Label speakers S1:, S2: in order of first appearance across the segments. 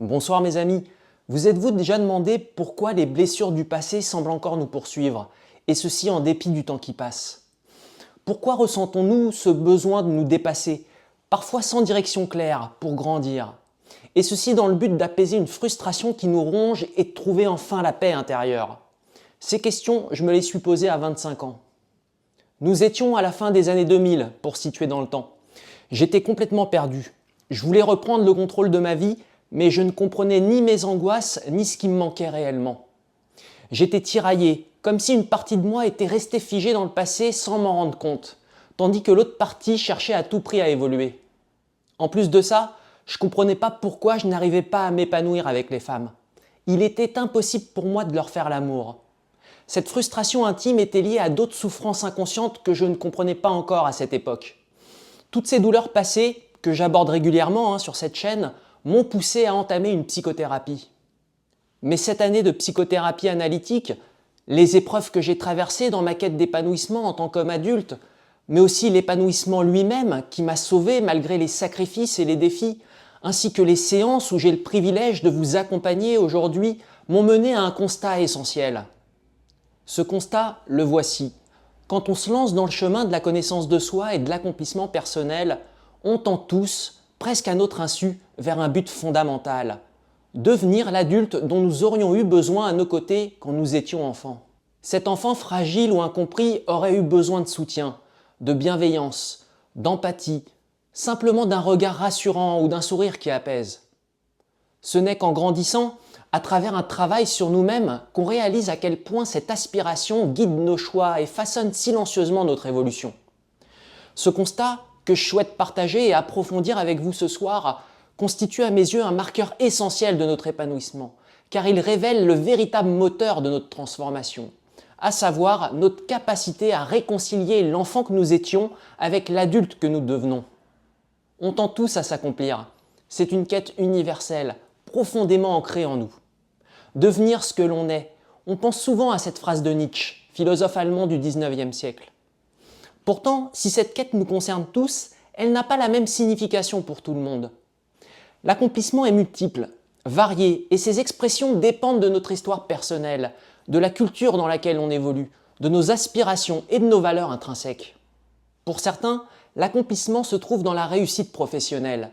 S1: Bonsoir mes amis, vous êtes-vous déjà demandé pourquoi les blessures du passé semblent encore nous poursuivre, et ceci en dépit du temps qui passe? Pourquoi ressentons-nous ce besoin de nous dépasser, parfois sans direction claire, pour grandir? Et ceci dans le but d'apaiser une frustration qui nous ronge et de trouver enfin la paix intérieure. Ces questions, je me les suis posées à 25 ans. Nous étions à la fin des années 2000, pour situer dans le temps. J'étais complètement perdu. Je voulais reprendre le contrôle de ma vie, mais je ne comprenais ni mes angoisses, ni ce qui me manquait réellement. J'étais tiraillé, comme si une partie de moi était restée figée dans le passé sans m'en rendre compte, tandis que l'autre partie cherchait à tout prix à évoluer. En plus de ça, je ne comprenais pas pourquoi je n'arrivais pas à m'épanouir avec les femmes. Il était impossible pour moi de leur faire l'amour. Cette frustration intime était liée à d'autres souffrances inconscientes que je ne comprenais pas encore à cette époque. Toutes ces douleurs passées, que j'aborde régulièrement sur cette chaîne, m'ont poussé à entamer une psychothérapie. Mais cette année de psychothérapie analytique, les épreuves que j'ai traversées dans ma quête d'épanouissement en tant qu'homme adulte, mais aussi l'épanouissement lui-même qui m'a sauvé malgré les sacrifices et les défis, ainsi que les séances où j'ai le privilège de vous accompagner aujourd'hui, m'ont mené à un constat essentiel. Ce constat, le voici. Quand on se lance dans le chemin de la connaissance de soi et de l'accomplissement personnel, on tend tous, presque à notre insu, vers un but fondamental. Devenir l'adulte dont nous aurions eu besoin à nos côtés quand nous étions enfants. Cet enfant fragile ou incompris aurait eu besoin de soutien, de bienveillance, d'empathie, simplement d'un regard rassurant ou d'un sourire qui apaise. Ce n'est qu'en grandissant, à travers un travail sur nous-mêmes, qu'on réalise à quel point cette aspiration guide nos choix et façonne silencieusement notre évolution. Ce constat, que je souhaite partager et approfondir avec vous ce soir, constitue à mes yeux un marqueur essentiel de notre épanouissement, car il révèle le véritable moteur de notre transformation, à savoir notre capacité à réconcilier l'enfant que nous étions avec l'adulte que nous devenons. On tend tous à s'accomplir. C'est une quête universelle, profondément ancrée en nous. Devenir ce que l'on est. On pense souvent à cette phrase de Nietzsche, philosophe allemand du XIXe siècle. Pourtant, si cette quête nous concerne tous, elle n'a pas la même signification pour tout le monde. L'accomplissement est multiple, varié, et ses expressions dépendent de notre histoire personnelle, de la culture dans laquelle on évolue, de nos aspirations et de nos valeurs intrinsèques. Pour certains, l'accomplissement se trouve dans la réussite professionnelle.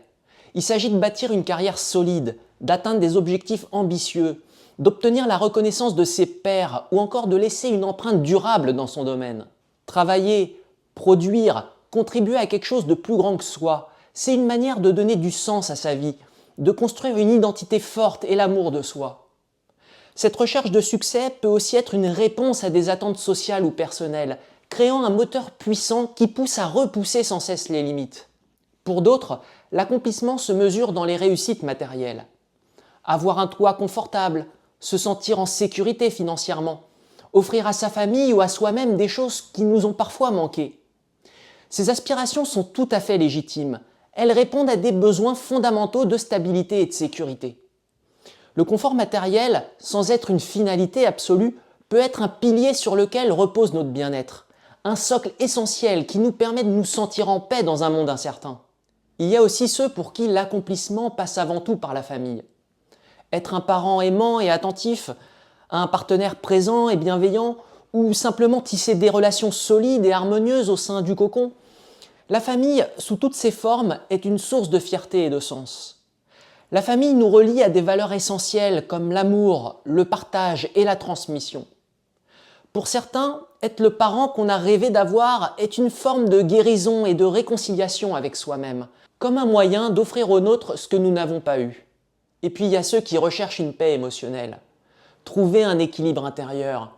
S1: Il s'agit de bâtir une carrière solide, d'atteindre des objectifs ambitieux, d'obtenir la reconnaissance de ses pairs ou encore de laisser une empreinte durable dans son domaine. Travailler, produire, contribuer à quelque chose de plus grand que soi, c'est une manière de donner du sens à sa vie, de construire une identité forte et l'amour de soi. Cette recherche de succès peut aussi être une réponse à des attentes sociales ou personnelles, créant un moteur puissant qui pousse à repousser sans cesse les limites. Pour d'autres, l'accomplissement se mesure dans les réussites matérielles. Avoir un toit confortable, se sentir en sécurité financièrement, offrir à sa famille ou à soi-même des choses qui nous ont parfois manqué. Ces aspirations sont tout à fait légitimes. Elles répondent à des besoins fondamentaux de stabilité et de sécurité. Le confort matériel, sans être une finalité absolue, peut être un pilier sur lequel repose notre bien-être, un socle essentiel qui nous permet de nous sentir en paix dans un monde incertain. Il y a aussi ceux pour qui l'accomplissement passe avant tout par la famille. Être un parent aimant et attentif, un partenaire présent et bienveillant, ou simplement tisser des relations solides et harmonieuses au sein du cocon. La famille, sous toutes ses formes, est une source de fierté et de sens. La famille nous relie à des valeurs essentielles comme l'amour, le partage et la transmission. Pour certains, être le parent qu'on a rêvé d'avoir est une forme de guérison et de réconciliation avec soi-même, comme un moyen d'offrir aux nôtres ce que nous n'avons pas eu. Et puis il y a ceux qui recherchent une paix émotionnelle, trouver un équilibre intérieur,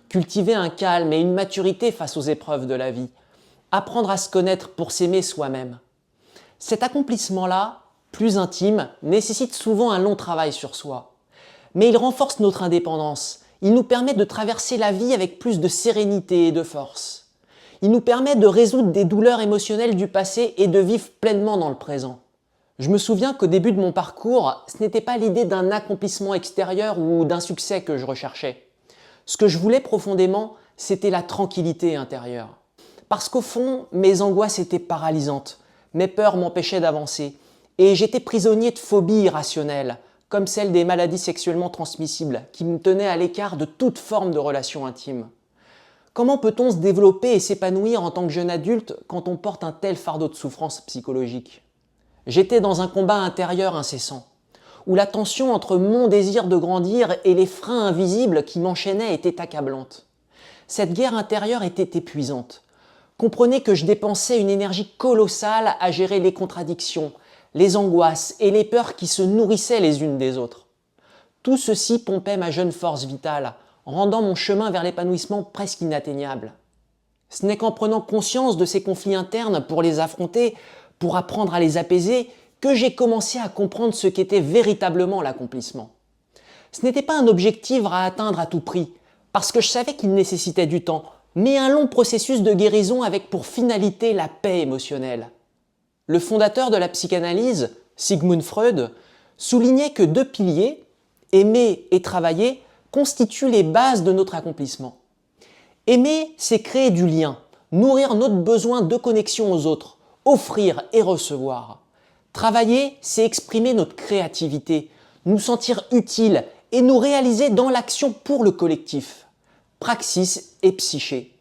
S1: cultiver un calme et une maturité face aux épreuves de la vie, apprendre à se connaître pour s'aimer soi-même. Cet accomplissement-là, plus intime, nécessite souvent un long travail sur soi. Mais il renforce notre indépendance, il nous permet de traverser la vie avec plus de sérénité et de force. Il nous permet de résoudre des douleurs émotionnelles du passé et de vivre pleinement dans le présent. Je me souviens qu'au début de mon parcours, ce n'était pas l'idée d'un accomplissement extérieur ou d'un succès que je recherchais. Ce que je voulais profondément, c'était la tranquillité intérieure. Parce qu'au fond, mes angoisses étaient paralysantes, mes peurs m'empêchaient d'avancer, et j'étais prisonnier de phobies irrationnelles, comme celle des maladies sexuellement transmissibles, qui me tenaient à l'écart de toute forme de relation intime. Comment peut-on se développer et s'épanouir en tant que jeune adulte quand on porte un tel fardeau de souffrance psychologique? J'étais dans un combat intérieur incessant, où la tension entre mon désir de grandir et les freins invisibles qui m'enchaînaient était accablante. Cette guerre intérieure était épuisante. Comprenez que je dépensais une énergie colossale à gérer les contradictions, les angoisses et les peurs qui se nourrissaient les unes des autres. Tout ceci pompait ma jeune force vitale, rendant mon chemin vers l'épanouissement presque inatteignable. Ce n'est qu'en prenant conscience de ces conflits internes pour les affronter, pour apprendre à les apaiser, que j'ai commencé à comprendre ce qu'était véritablement l'accomplissement. Ce n'était pas un objectif à atteindre à tout prix, parce que je savais qu'il nécessitait du temps, mais un long processus de guérison avec pour finalité la paix émotionnelle. Le fondateur de la psychanalyse, Sigmund Freud, soulignait que deux piliers, aimer et travailler, constituent les bases de notre accomplissement. Aimer, c'est créer du lien, nourrir notre besoin de connexion aux autres, offrir et recevoir. Travailler, c'est exprimer notre créativité, nous sentir utiles et nous réaliser dans l'action pour le collectif. Praxis et psyché.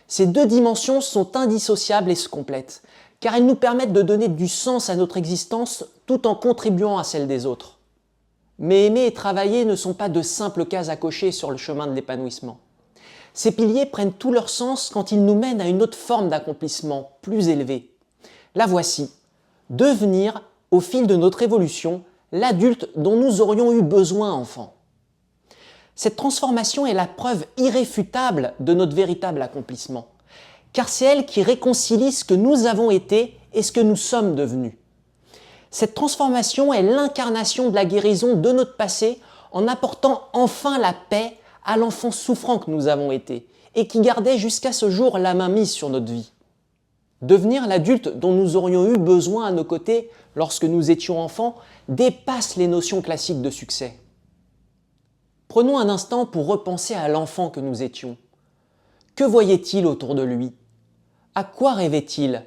S1: Ces deux dimensions sont indissociables et se complètent, car elles nous permettent de donner du sens à notre existence tout en contribuant à celle des autres. Mais aimer et travailler ne sont pas de simples cases à cocher sur le chemin de l'épanouissement. Ces piliers prennent tout leur sens quand ils nous mènent à une autre forme d'accomplissement, plus élevée. La voici. Devenir, au fil de notre évolution, l'adulte dont nous aurions eu besoin enfant. Cette transformation est la preuve irréfutable de notre véritable accomplissement, car c'est elle qui réconcilie ce que nous avons été et ce que nous sommes devenus. Cette transformation est l'incarnation de la guérison de notre passé en apportant enfin la paix à l'enfant souffrant que nous avons été et qui gardait jusqu'à ce jour la main mise sur notre vie. Devenir l'adulte dont nous aurions eu besoin à nos côtés lorsque nous étions enfants dépasse les notions classiques de succès. Prenons un instant pour repenser à l'enfant que nous étions. Que voyait-il autour de lui? À quoi rêvait-il?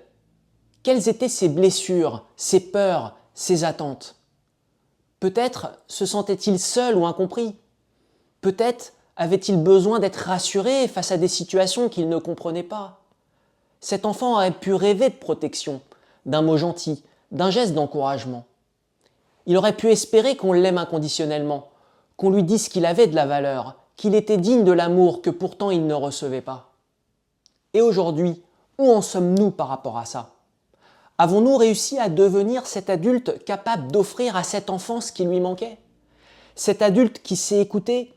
S1: Quelles étaient ses blessures, ses peurs, ses attentes? Peut-être se sentait-il seul ou incompris? Peut-être avait-il besoin d'être rassuré face à des situations qu'il ne comprenait pas? Cet enfant aurait pu rêver de protection, d'un mot gentil, d'un geste d'encouragement. Il aurait pu espérer qu'on l'aime inconditionnellement, qu'on lui dise qu'il avait de la valeur, qu'il était digne de l'amour que pourtant il ne recevait pas. Et aujourd'hui, où en sommes-nous par rapport à ça? Avons-nous réussi à devenir cet adulte capable d'offrir à cet enfant ce qui lui manquait? Cet adulte qui sait écouter,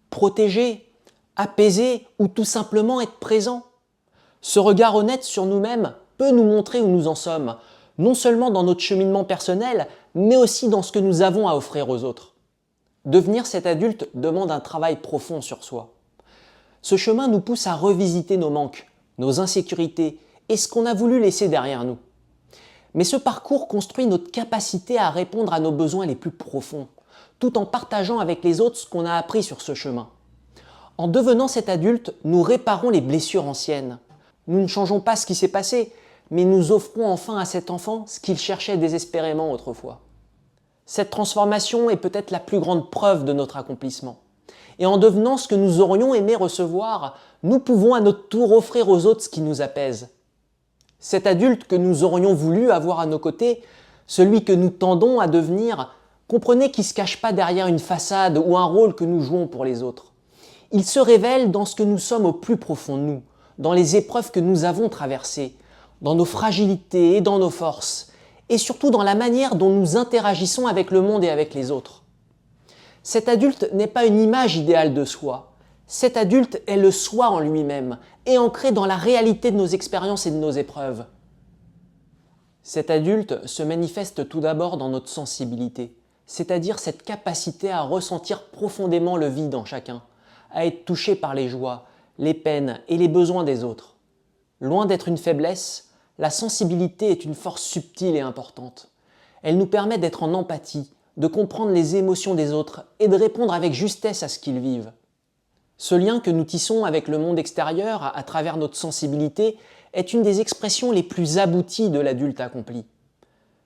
S1: protéger, apaiser ou tout simplement être présent? Ce regard honnête sur nous-mêmes peut nous montrer où nous en sommes, non seulement dans notre cheminement personnel, mais aussi dans ce que nous avons à offrir aux autres. Devenir cet adulte demande un travail profond sur soi. Ce chemin nous pousse à revisiter nos manques, nos insécurités et ce qu'on a voulu laisser derrière nous. Mais ce parcours construit notre capacité à répondre à nos besoins les plus profonds, tout en partageant avec les autres ce qu'on a appris sur ce chemin. En devenant cet adulte, nous réparons les blessures anciennes. Nous ne changeons pas ce qui s'est passé, mais nous offrons enfin à cet enfant ce qu'il cherchait désespérément autrefois. Cette transformation est peut-être la plus grande preuve de notre accomplissement. Et en devenant ce que nous aurions aimé recevoir, nous pouvons à notre tour offrir aux autres ce qui nous apaise. Cet adulte que nous aurions voulu avoir à nos côtés, celui que nous tendons à devenir, comprenez qu'il ne se cache pas derrière une façade ou un rôle que nous jouons pour les autres. Il se révèle dans ce que nous sommes au plus profond de nous, dans les épreuves que nous avons traversées, dans nos fragilités et dans nos forces, et surtout dans la manière dont nous interagissons avec le monde et avec les autres. Cet adulte n'est pas une image idéale de soi. Cet adulte est le soi en lui-même et ancré dans la réalité de nos expériences et de nos épreuves. Cet adulte se manifeste tout d'abord dans notre sensibilité, c'est-à-dire cette capacité à ressentir profondément le vide en chacun, à être touché par les joies, les peines et les besoins des autres. Loin d'être une faiblesse, la sensibilité est une force subtile et importante. Elle nous permet d'être en empathie, de comprendre les émotions des autres et de répondre avec justesse à ce qu'ils vivent. Ce lien que nous tissons avec le monde extérieur à travers notre sensibilité est une des expressions les plus abouties de l'adulte accompli.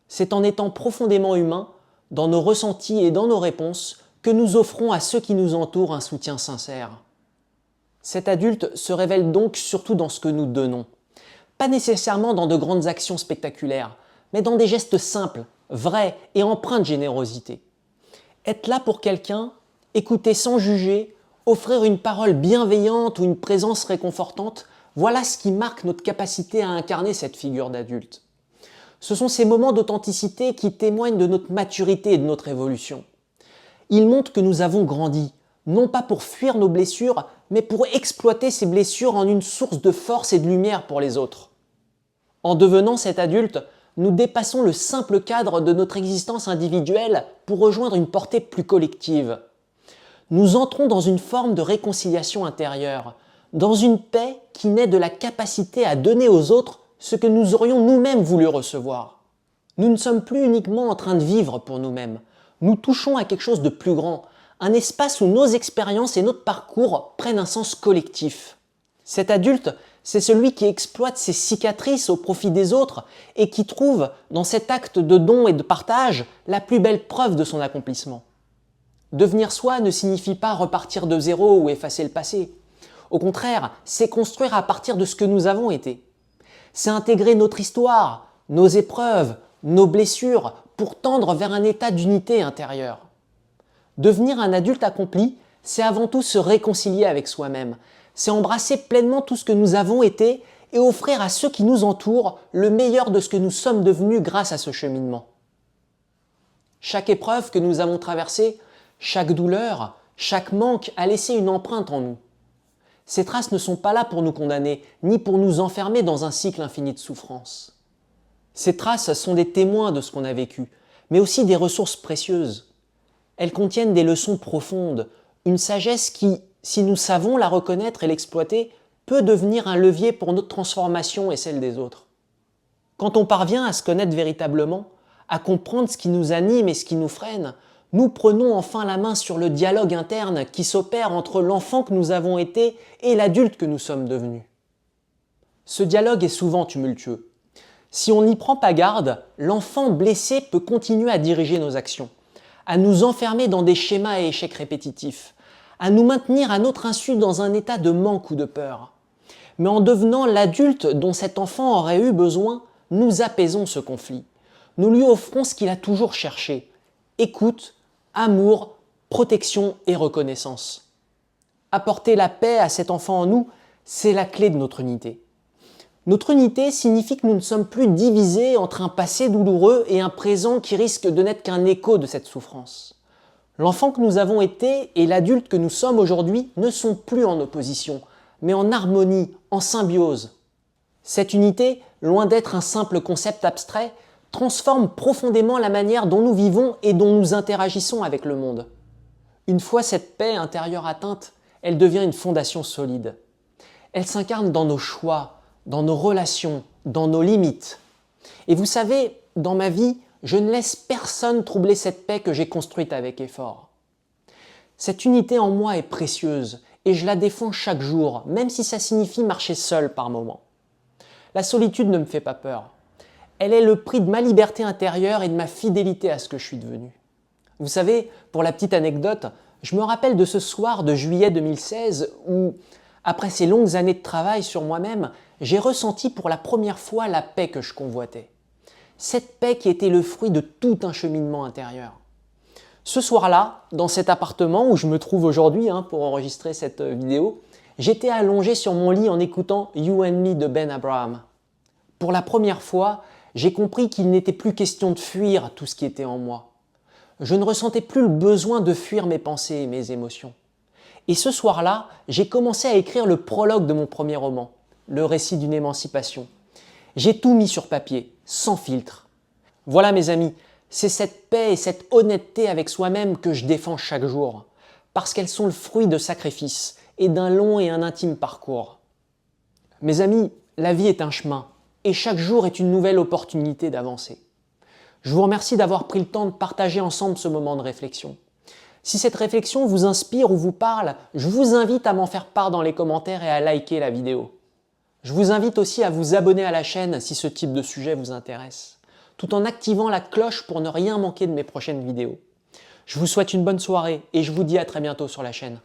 S1: C'est en étant profondément humain, dans nos ressentis et dans nos réponses, que nous offrons à ceux qui nous entourent un soutien sincère. Cet adulte se révèle donc surtout dans ce que nous donnons. Pas nécessairement dans de grandes actions spectaculaires, mais dans des gestes simples, vrais et empreints de générosité. Être là pour quelqu'un, écouter sans juger, offrir une parole bienveillante ou une présence réconfortante, voilà ce qui marque notre capacité à incarner cette figure d'adulte. Ce sont ces moments d'authenticité qui témoignent de notre maturité et de notre évolution. Ils montrent que nous avons grandi, non pas pour fuir nos blessures, mais pour exploiter ces blessures en une source de force et de lumière pour les autres. En devenant cet adulte, nous dépassons le simple cadre de notre existence individuelle pour rejoindre une portée plus collective. Nous entrons dans une forme de réconciliation intérieure, dans une paix qui naît de la capacité à donner aux autres ce que nous aurions nous-mêmes voulu recevoir. Nous ne sommes plus uniquement en train de vivre pour nous-mêmes, nous touchons à quelque chose de plus grand, un espace où nos expériences et notre parcours prennent un sens collectif. Cet adulte, c'est celui qui exploite ses cicatrices au profit des autres et qui trouve, dans cet acte de don et de partage, la plus belle preuve de son accomplissement. Devenir soi ne signifie pas repartir de zéro ou effacer le passé. Au contraire, c'est construire à partir de ce que nous avons été. C'est intégrer notre histoire, nos épreuves, nos blessures pour tendre vers un état d'unité intérieure. Devenir un adulte accompli, c'est avant tout se réconcilier avec soi-même. C'est embrasser pleinement tout ce que nous avons été et offrir à ceux qui nous entourent le meilleur de ce que nous sommes devenus grâce à ce cheminement. Chaque épreuve que nous avons traversée, chaque douleur, chaque manque a laissé une empreinte en nous. Ces traces ne sont pas là pour nous condamner, ni pour nous enfermer dans un cycle infini de souffrance. Ces traces sont des témoins de ce qu'on a vécu, mais aussi des ressources précieuses. Elles contiennent des leçons profondes, une sagesse qui, si nous savons la reconnaître et l'exploiter, peut devenir un levier pour notre transformation et celle des autres. Quand on parvient à se connaître véritablement, à comprendre ce qui nous anime et ce qui nous freine, nous prenons enfin la main sur le dialogue interne qui s'opère entre l'enfant que nous avons été et l'adulte que nous sommes devenus. Ce dialogue est souvent tumultueux. Si on n'y prend pas garde, l'enfant blessé peut continuer à diriger nos actions, à nous enfermer dans des schémas et échecs répétitifs, à nous maintenir à notre insu dans un état de manque ou de peur. Mais en devenant l'adulte dont cet enfant aurait eu besoin, nous apaisons ce conflit. Nous lui offrons ce qu'il a toujours cherché, écoute, amour, protection et reconnaissance. Apporter la paix à cet enfant en nous, c'est la clé de notre unité. Notre unité signifie que nous ne sommes plus divisés entre un passé douloureux et un présent qui risque de n'être qu'un écho de cette souffrance. L'enfant que nous avons été et l'adulte que nous sommes aujourd'hui ne sont plus en opposition, mais en harmonie, en symbiose. Cette unité, loin d'être un simple concept abstrait, transforme profondément la manière dont nous vivons et dont nous interagissons avec le monde. Une fois cette paix intérieure atteinte, elle devient une fondation solide. Elle s'incarne dans nos choix, dans nos relations, dans nos limites. Et vous savez, dans ma vie, je ne laisse personne troubler cette paix que j'ai construite avec effort. Cette unité en moi est précieuse et je la défends chaque jour, même si ça signifie marcher seul par moments. La solitude ne me fait pas peur. Elle est le prix de ma liberté intérieure et de ma fidélité à ce que je suis devenu. Vous savez, pour la petite anecdote, je me rappelle de ce soir de juillet 2016 où, après ces longues années de travail sur moi-même, j'ai ressenti pour la première fois la paix que je convoitais. Cette paix qui était le fruit de tout un cheminement intérieur. Ce soir-là, dans cet appartement où je me trouve aujourd'hui pour enregistrer cette vidéo, j'étais allongé sur mon lit en écoutant You and Me de Ben Abraham. Pour la première fois, j'ai compris qu'il n'était plus question de fuir tout ce qui était en moi. Je ne ressentais plus le besoin de fuir mes pensées et mes émotions. Et ce soir-là, j'ai commencé à écrire le prologue de mon premier roman, Le récit d'une émancipation. J'ai tout mis sur papier, sans filtre. Voilà mes amis, c'est cette paix et cette honnêteté avec soi-même que je défends chaque jour, parce qu'elles sont le fruit de sacrifices et d'un long et un intime parcours. Mes amis, la vie est un chemin, et chaque jour est une nouvelle opportunité d'avancer. Je vous remercie d'avoir pris le temps de partager ensemble ce moment de réflexion. Si cette réflexion vous inspire ou vous parle, je vous invite à m'en faire part dans les commentaires et à liker la vidéo. Je vous invite aussi à vous abonner à la chaîne si ce type de sujet vous intéresse. tout en activant la cloche pour ne rien manquer de mes prochaines vidéos. Je vous souhaite une bonne soirée et je vous dis à très bientôt sur la chaîne.